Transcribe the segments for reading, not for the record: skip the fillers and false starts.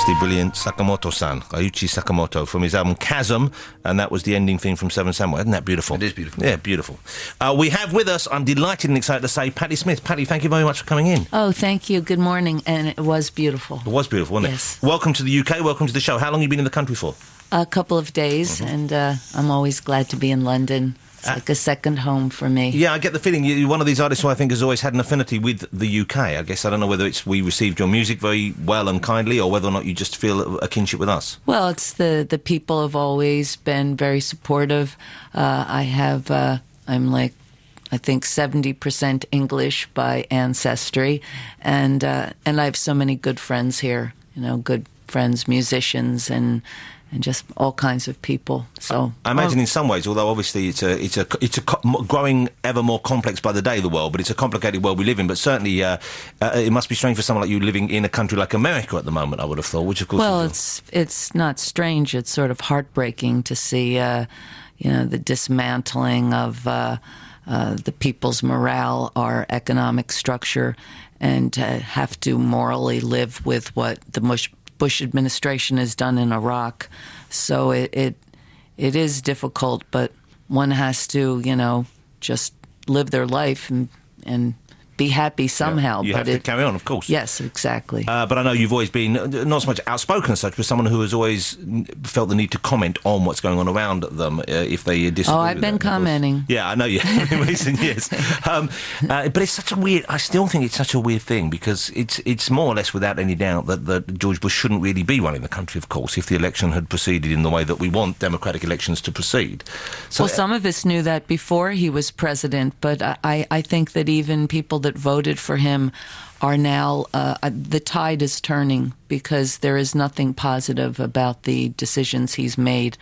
That's the brilliant Sakamoto-san, Ryuichi Sakamoto, from his album Chasm, and that was the ending theme from Seven Samurai. Isn't that beautiful? It is beautiful. Yeah, beautiful. We have with us, I'm delighted and excited to say, Patti Smith. Patti, thank you very much for coming in. Oh, thank you. Good morning. And it was beautiful. It was beautiful, wasn't Yes. it? Welcome to the UK. Welcome to the show. How long have you been in the country for? A couple of days, and I'm always glad to be in London. It's like a second home for me. Yeah, I get the feeling you're one of these artists who I think has always had an affinity with the UK. I guess I don't know whether it's we received your music very well and kindly, or whether or not you just feel a kinship with us. Well, it's the people have always been very supportive. I'm like, I think 70% English by ancestry, and I have so many good friends here. You know, good friends, musicians, and just all kinds of people. So I imagine in some ways, although obviously it's a growing ever more complex by the day, the world, but it's a complicated world we live in. But certainly it must be strange for someone like you living in a country like America at the moment, I would have thought, which of course... Well, it's not strange. It's sort of heartbreaking to see, the dismantling of the people's morale, our economic structure, and have to morally live with what the Bush administration has done in Iraq. So it is difficult, but one has to, just live their life and be happy somehow. Yeah, you have to carry on, of course. Yes, exactly. But I know you've always been, not so much outspoken as such, but someone who has always felt the need to comment on what's going on around them if they disagree. Oh, I've been commenting. Yeah, I know you have in recent years. But it's such a weird, I still think it's such a weird thing, because it's more or less without any doubt that George Bush shouldn't really be running the country, of course, if the election had proceeded in the way that we want democratic elections to proceed. So, well, some of us knew that before he was president, but I think that even people that voted for him are now, the tide is turning, because there is nothing positive about the decisions he's made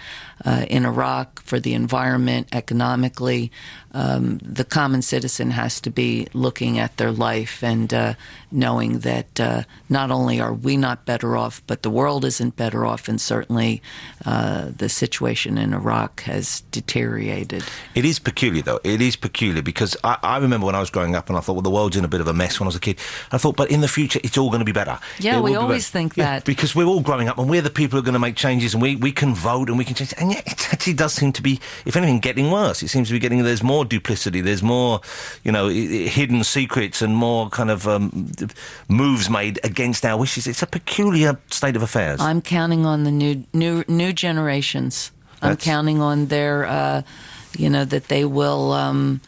in Iraq, for the environment, economically. The common citizen has to be looking at their life and knowing that not only are we not better off, but the world isn't better off, and certainly the situation in Iraq has deteriorated. It is peculiar, though. It is peculiar, because I remember when I was growing up and I thought, well, the world's in a bit of a mess when I was a kid. I thought, but in the future, it's all going to be better. Yeah, we always think that. Because we're all growing up and we're the people who are going to make changes, and we can vote and we can change. And yet it actually does seem to be, if anything, getting worse. It seems to be there's more duplicity, there's more, hidden secrets and more kind of moves made against our wishes. It's a peculiar state of affairs. I'm counting on the new generations. I'm counting on their, that they will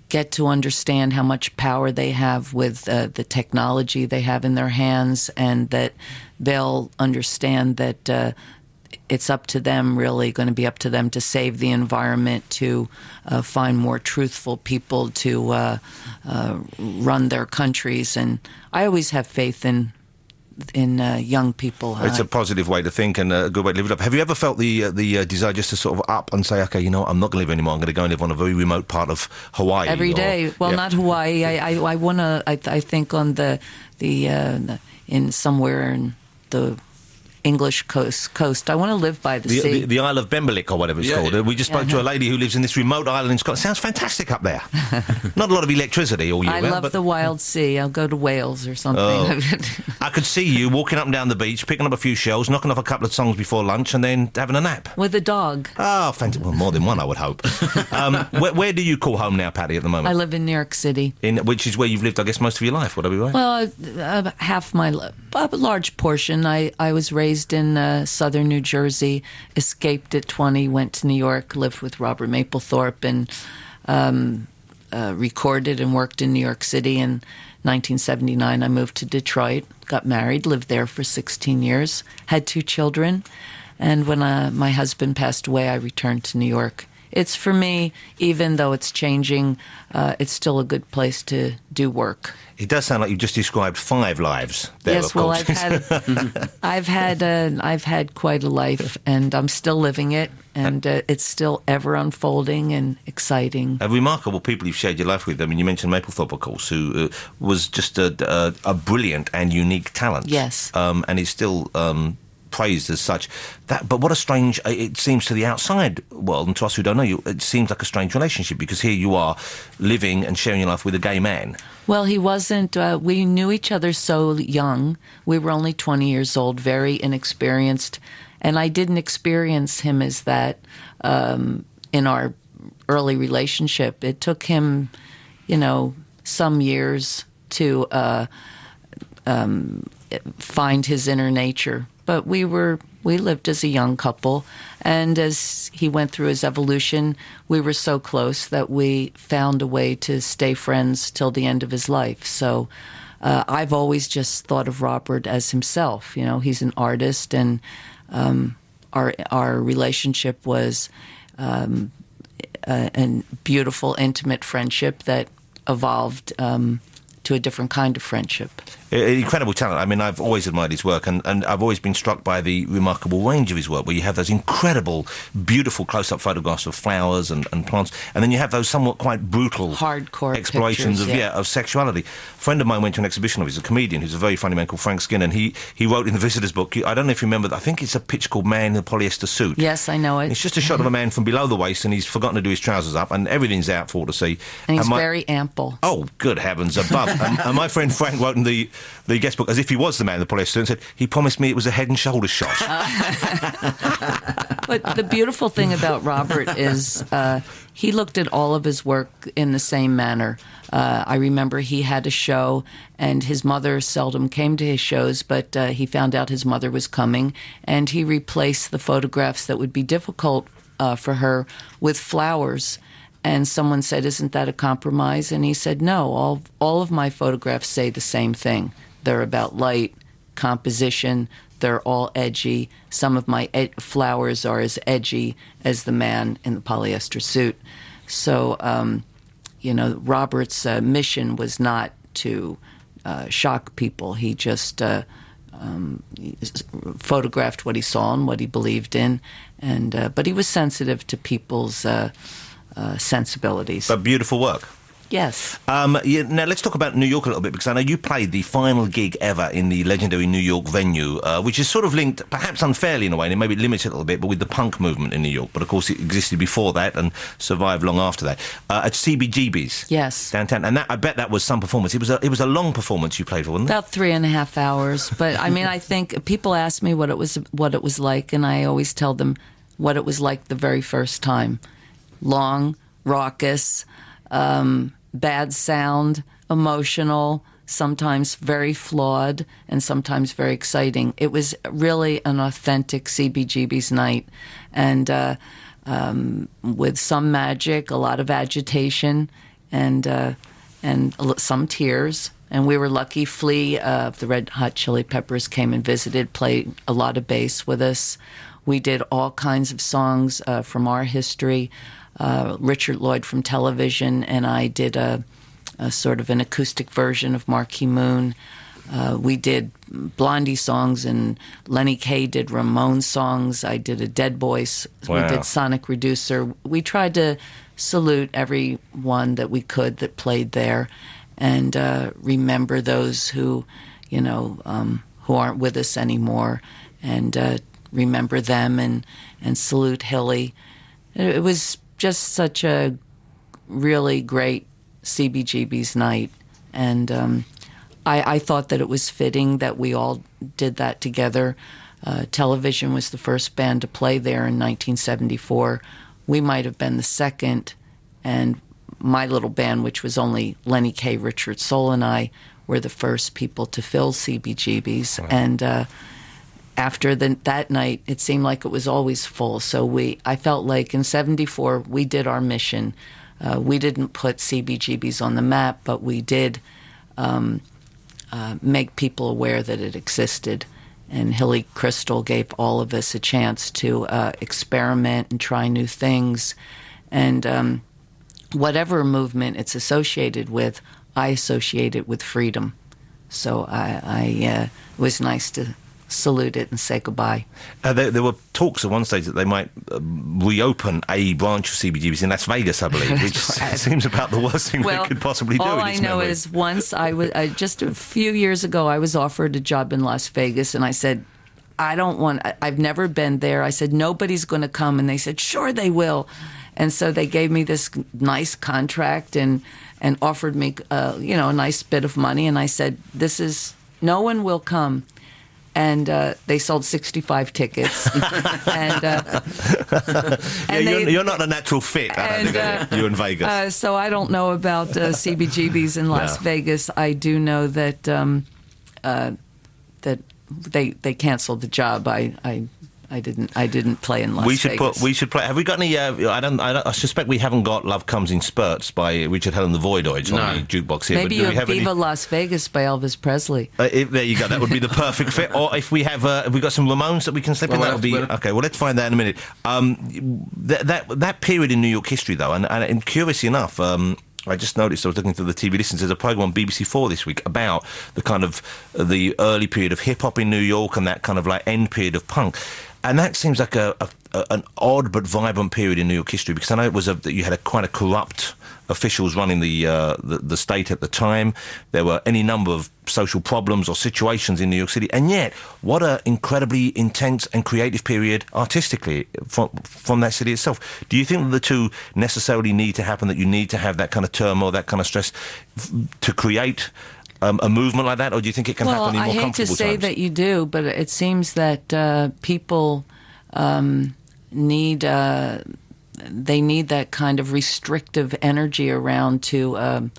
get to understand how much power they have with the technology they have in their hands, and that they'll understand that it's up to them, really going to be up to them to save the environment, to find more truthful people to run their countries. And I always have faith in young people. It's a positive way to think and a good way to live it up. Have you ever felt the desire just to sort of up and say, okay, I'm not going to live anymore, I'm going to go and live on a very remote part of Hawaii? Every day. Well, not Hawaii. I want to, I think on in somewhere in the English coast. I want to live by the sea. The Isle of Bembelik, or whatever it's called. We just spoke to a lady who lives in this remote island in Scotland. Sounds fantastic up there. Not a lot of electricity all year round. I love the wild sea. I'll go to Wales or something. Oh. I could see you walking up and down the beach, picking up a few shells, knocking off a couple of songs before lunch, and then having a nap. With a dog. Oh, fantastic. Well, more than one, I would hope. Where do you call home now, Patti, at the moment? I live in New York City. Which is where you've lived, I guess, most of your life, would I be right? Well, a large portion. I was raised in southern New Jersey, escaped at 20, went to New York, lived with Robert Mapplethorpe, and recorded and worked in New York City. In 1979, I moved to Detroit, got married, lived there for 16 years, had 2 children, and when my husband passed away, I returned to New York. It's, for me, even though it's changing, it's still a good place to do work. It does sound like you just described 5 lives there, yes, of course. I've had quite a life, and I'm still living it, and it's still ever unfolding and exciting. Remarkable people you've shared your life with. I mean, you mentioned Mapplethorpe, of course, who was just a brilliant and unique talent. Yes. And is still praised as such. But what a strange, it seems to the outside world, and to us who don't know you, it seems like a strange relationship, because here you are living and sharing your life with a gay man. Well, he wasn't. We knew each other so young. We were only 20 years old, very inexperienced. And I didn't experience him as that in our early relationship. It took him, some years to find his inner nature. But we lived as a young couple, and as he went through his evolution, we were so close that we found a way to stay friends till the end of his life. So I've always just thought of Robert as himself. He's an artist, and our relationship was a beautiful, intimate friendship that evolved to a different kind of friendship. Incredible talent. I mean, I've always admired his work, and I've always been struck by the remarkable range of his work, where you have those incredible, beautiful close-up photographs of flowers and plants, and then you have those somewhat quite brutal, hardcore explorations pictures, of sexuality. A friend of mine went to an exhibition of his, a comedian who's a very funny man called Frank Skinner, and he wrote in the visitor's book, I don't know if you remember, I think it's a picture called Man in a Polyester Suit. Yes, I know it. It's just a shot of a man from below the waist, and he's forgotten to do his trousers up, and everything's out for all to see. And he's very ample. Oh, good heavens above. And my friend Frank wrote in the guest book, as if he was the man in the polyester suit, and said, he promised me it was a head and shoulders shot. But the beautiful thing about Robert is he looked at all of his work in the same manner. I remember he had a show, and his mother seldom came to his shows, but he found out his mother was coming, and he replaced the photographs that would be difficult for her with flowers. And someone said, "Isn't that a compromise?" And he said, "No, all of my photographs say the same thing. They're about light, composition, they're all edgy. Some of my flowers are as edgy as the man in the polyester suit." So, Robert's mission was not to shock people. He just photographed what he saw and what he believed in, but he was sensitive to people's sensibilities. But beautiful work. Yes. Now, let's talk about New York a little bit, because I know you played the final gig ever in the legendary New York venue, which is sort of linked, perhaps unfairly in a way, and it maybe limits it a little bit, but with the punk movement in New York. But, of course, it existed before that and survived long after that. At CBGB's. Yes. Downtown. And I bet that was some performance. It was a long performance you played for, wasn't it? About 3.5 hours. But, I mean, I think people ask me what it was like, and I always tell them what it was like the very first time. Long, raucous, bad sound, emotional, sometimes very flawed, and sometimes very exciting. It was really an authentic CBGB's night, and with some magic, a lot of agitation, and some tears. And we were lucky. Flea of the Red Hot Chili Peppers came and visited, played a lot of bass with us. We did all kinds of songs from our history. Richard Lloyd from television, and I did a sort of an acoustic version of Marquee Moon. We did Blondie songs, and Lenny Kaye did Ramones songs. I did a Dead Boys. Wow. We did Sonic Reducer. We tried to salute everyone that we could that played there, and remember those who aren't with us anymore, and remember them, and salute Hilly. It was just such a really great CBGB's night, and I thought that it was fitting that we all did that together. Television was the first band to play there in 1974. We might have been the second, and my little band, which was only Lenny Kaye, Richard Soul, and I, were the first people to fill CBGB's. Wow. And after that night, it seemed like it was always full. So I felt like in 74, we did our mission. We didn't put CBGB's on the map, but we did make people aware that it existed. And Hilly Crystal gave all of us a chance to experiment and try new things. And whatever movement it's associated with, I associate it with freedom. So it was nice to salute it and say goodbye. There were talks at one stage that they might reopen a branch of CBGB's in Las Vegas, I believe, which seems about the worst thing they could possibly do. All in I its know memory. is once just a few years ago, I was offered a job in Las Vegas, and I said, I don't want, I've never been there. I said, nobody's going to come. And they said, sure they will. And so they gave me this nice contract and offered me, a nice bit of money. And I said, no one will come. And they sold 65 tickets. You're not a natural fit, I don't think, you in Vegas. So I don't know about CBGBs in Las Vegas. I do know that that they canceled the job. I didn't play in Las Vegas. We should play. Have we got any? I suspect we haven't got "Love Comes in Spurts" by Richard Hell and the Voidoids on the jukebox here. Maybe you have "Viva Las Vegas" by Elvis Presley. There you go. That would be the perfect fit. Or if we have got some Ramones that we can slip in, that would be okay. Well, let's find that in a minute. That period in New York history, though, and curiously enough. I just noticed, I was looking through the TV listings, there's a programme on BBC4 this week about the kind of the early period of hip-hop in New York and that kind of like end period of punk. And that seems like an odd but vibrant period in New York history, because I know it was that you had quite a corrupt officials running the state at the time. There were any number of social problems or situations in New York City, and yet what an incredibly intense and creative period artistically from that city itself. Do you think that the two necessarily need to happen, that you need to have that kind of turmoil, that kind of stress to create a movement like that, or do you think it can happen in more comfortable times? I hate to say that you do, but it seems that people need that kind of restrictive energy around to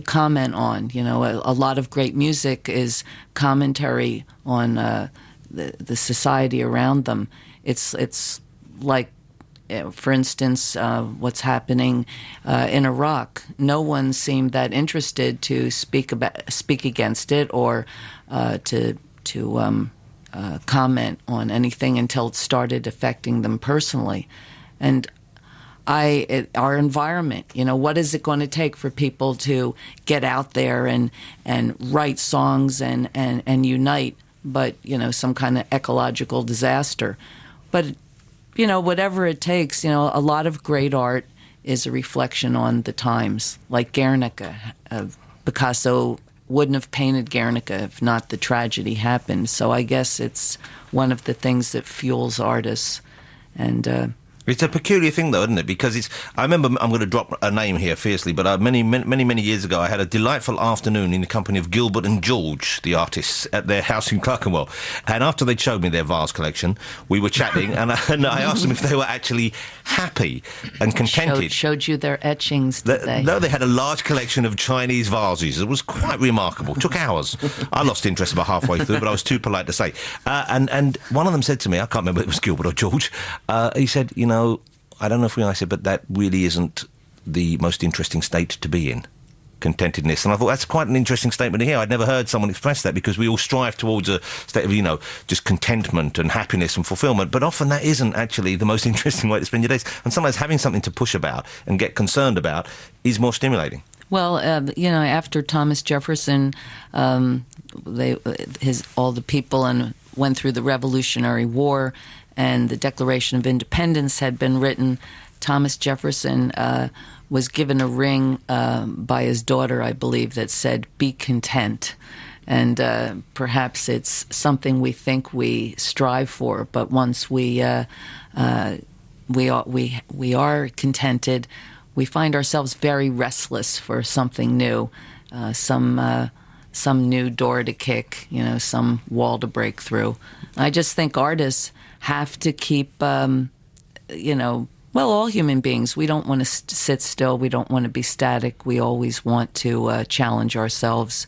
comment on. A lot of great music is commentary on the society around them. It's like, for instance, what's happening in Iraq. No one seemed that interested to speak against it or to comment on anything until it started affecting them personally. And our environment, what is it going to take for people to get out there and write songs and unite, but, some kind of ecological disaster. But, whatever it takes, a lot of great art is a reflection on the times, like Guernica. Picasso wouldn't have painted Guernica if not the tragedy happened. So I guess it's one of the things that fuels artists. And it's a peculiar thing, though, isn't it? Because I remember, I'm going to drop a name here fiercely, but many years ago, I had a delightful afternoon in the company of Gilbert and George, the artists, at their house in Clerkenwell. And after they'd showed me their vase collection, we were chatting, and I asked them if they were actually happy and contented. Showed you their etchings, did they? No, they had a large collection of Chinese vases. It was quite remarkable. It took hours. I lost interest about halfway through, but I was too polite to say. And one of them said to me, I can't remember if it was Gilbert or George, he said, I don't know if I said, but that really isn't the most interesting state to be in, contentedness. And I thought that's quite an interesting statement to hear. I'd never heard someone express that, because we all strive towards a state of, just contentment and happiness and fulfillment. But often that isn't actually the most interesting way to spend your days. And sometimes having something to push about and get concerned about is more stimulating. Well, after Thomas Jefferson, all the people went through the Revolutionary War, and the Declaration of Independence had been written. Thomas Jefferson was given a ring by his daughter, I believe, that said, "Be content." And perhaps it's something we think we strive for, but once we are contented, we find ourselves very restless for something new, some new door to kick, some wall to break through. I just think artists have to keep, all human beings, we don't want to sit still. We don't want to be static. We always want to challenge ourselves.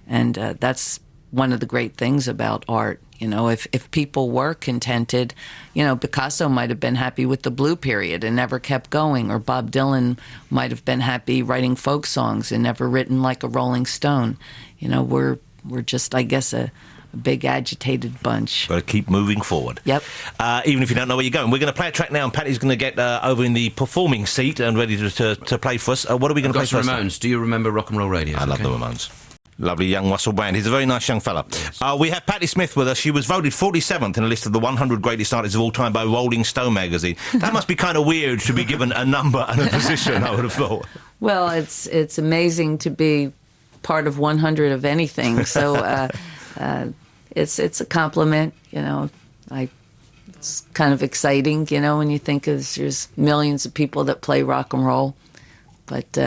And that's one of the great things about art. If people were contented, Picasso might have been happy with the blue period and never kept going, or Bob Dylan might have been happy writing folk songs and never written like a Rolling Stone. We're just, I guess, a big agitated bunch. Got to keep moving forward. Yep. Even if you don't know where you're going. We're going to play a track now, and Patty's going to get over in the performing seat and ready to play for us. What are we going to play first? Ramones. Do you remember Rock and Roll Radio? I love the Ramones. Lovely young Russell Brand. He's a very nice young fella. Yes. We have Patti Smith with us. She was voted 47th in a list of the 100 greatest artists of all time by Rolling Stone magazine. That must be kind of weird to be given a number and a position, I would have thought. Well, it's amazing to be part of 100 of anything. So it's a compliment, It's kind of exciting, when you think there's millions of people that play rock and roll. But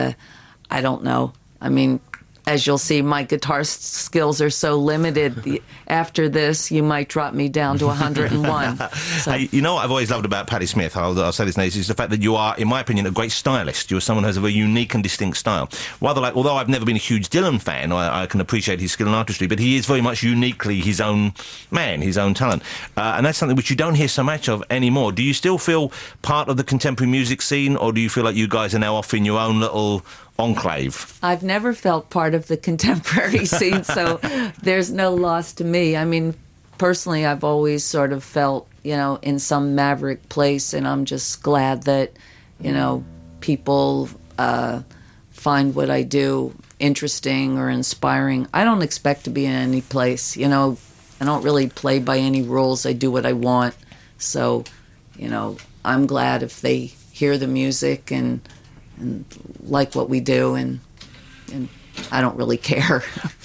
I don't know. I mean, as you'll see, my guitar skills are so limited. After this, you might drop me down to 101. So. You know what I've always loved about Patti Smith, I'll say this now, is the fact that you are, in my opinion, a great stylist. You're someone who has a very unique and distinct style. Rather like, although I've never been a huge Dylan fan, I can appreciate his skill in artistry, but he is very much uniquely his own man, his own talent. And that's something which you don't hear so much of anymore. Do you still feel part of the contemporary music scene, or do you feel like you guys are now off in your own little enclave? I've never felt part of the contemporary scene, so there's no loss to me. I mean, personally, I've always sort of felt, in some maverick place, and I'm just glad that, people find what I do interesting or inspiring. I don't expect to be in any place, I don't really play by any rules. I do what I want. So, I'm glad if they hear the music and like what we do, and I don't really care.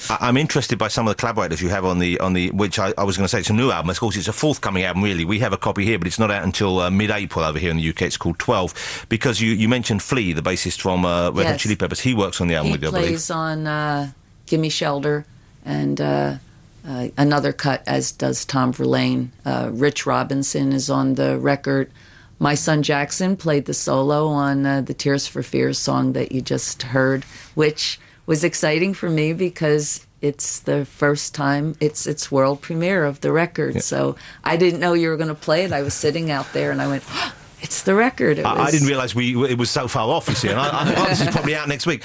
I'm interested by some of the collaborators you have on the which I was going to say it's a new album. Of course, it's a forthcoming album, really. We have a copy here, but it's not out until mid-April over here in the UK. It's called 12, because you mentioned Flea, the bassist from Red Hot Chili Peppers. He works on the album with you, I believe. He plays on Gimme Shelter and another cut, as does Tom Verlaine. Rich Robinson is on the record. My son Jackson played the solo on the Tears for Fears song that you just heard, which was exciting for me because it's the first time, it's world premiere of the record. Yeah. So I didn't know you were going to play it. I was sitting out there and I went, oh, it's the record. I didn't realise it was so far off, you see. And I thought, this is probably out next week.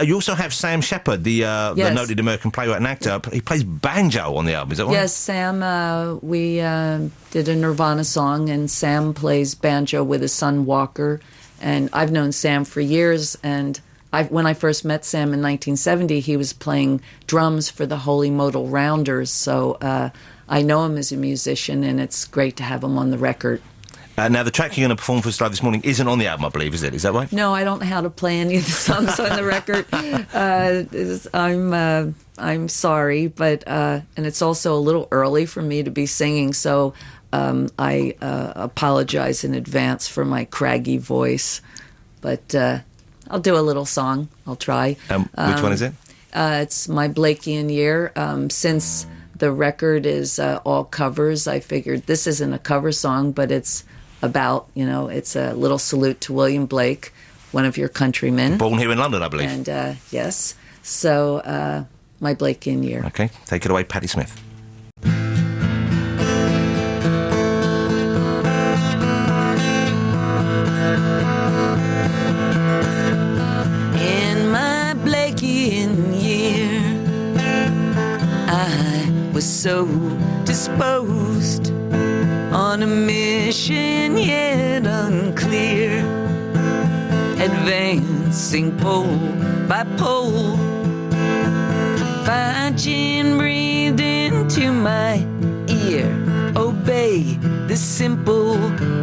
You also have Sam Shepard, the noted American playwright and actor. He plays banjo on the album, is that right? Yes, Sam, we did a Nirvana song, and Sam plays banjo with his son Walker. And I've known Sam for years, and when I first met Sam in 1970, he was playing drums for the Holy Modal Rounders. So I know him as a musician, and it's great to have him on the record. Now, the track you're going to perform for us live this morning isn't on the album, I believe, is it? Is that right? No, I don't know how to play any of the songs on the record. I'm sorry, but and it's also a little early for me to be singing, so I apologize in advance for my craggy voice. But I'll do a little song. I'll try. Which one is it? It's My Blakean Year. Since the record is all covers, I figured this isn't a cover song, but it's about, it's a little salute to William Blake, one of your countrymen. Born here in London, I believe. And, yes. So, My Blakean Year. Okay. Take it away, Patti Smith. In my Blakean year, I was so disposed on a mission yet unclear, advancing pole by pole, Virgin breathed into my ear, obey the simple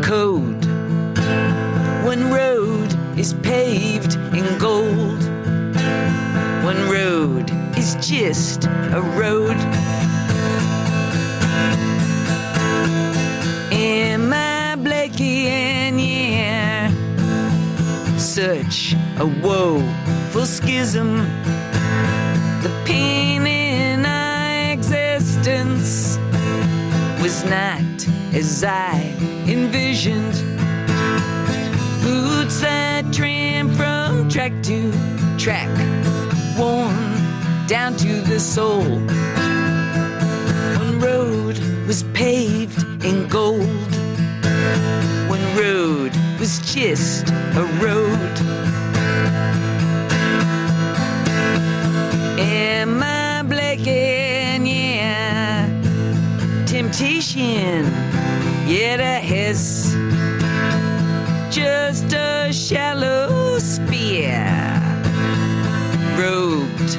code. One road is paved in gold, one road is just a road. In my Blakean year, such a woeful schism, the pain in our existence was not as I envisioned. Boots that tramp from track to track, worn down to the soul. One road was paved in gold, one road was just a road. In my Blakean year, temptation yet a hiss, just a shallow spear, robed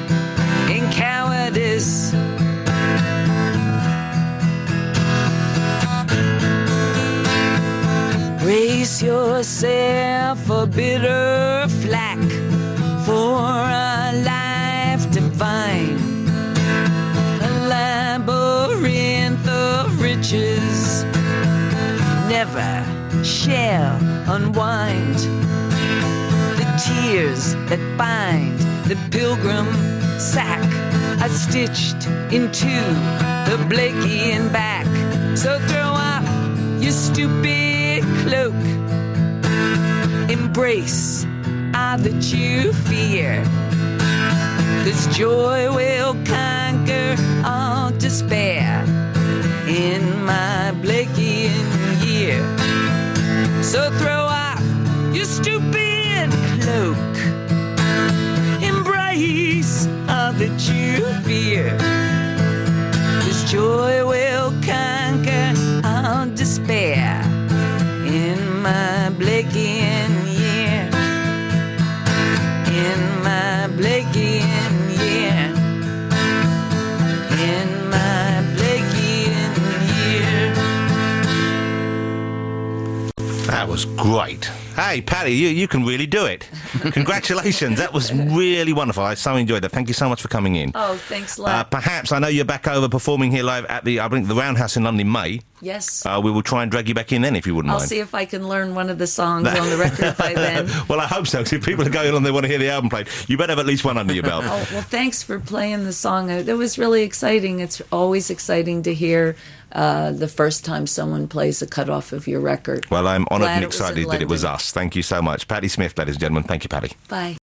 in cowardice. Brace yourself for bitter flack, for a life divine, a labyrinth riches never shall unwind. The tears that bind the pilgrim sack are stitched into the Blakey and back. So throw off your stupid cloak, embrace all that you fear, 'cause joy will conquer all despair in my Blakean year. So throw off your stupid cloak, embrace all that you fear, 'cause joy will conquer all despair in my Blakean year. In my Blakean year. In my Blakean year. That was great. Hey, Patti, you can really do it. Congratulations. That was really wonderful. I so enjoyed that. Thank you so much for coming in. Oh, thanks a lot. Perhaps, I know you're back over performing here live at the Roundhouse in London in May. Yes. We will try and drag you back in then, if you wouldn't I'll mind. see if I can learn one of the songs on the record by then. Well, I hope so, because if people are going on, they want to hear the album played, you better have at least one under your belt. Oh, well, thanks for playing the song. It was really exciting. It's always exciting to hear the first time someone plays a cut off of your record. Well, I'm honoured Glad and it was excited in that it was London. us. Thank you so much. Patti Smith, ladies and gentlemen. Thank you, Patti. Bye.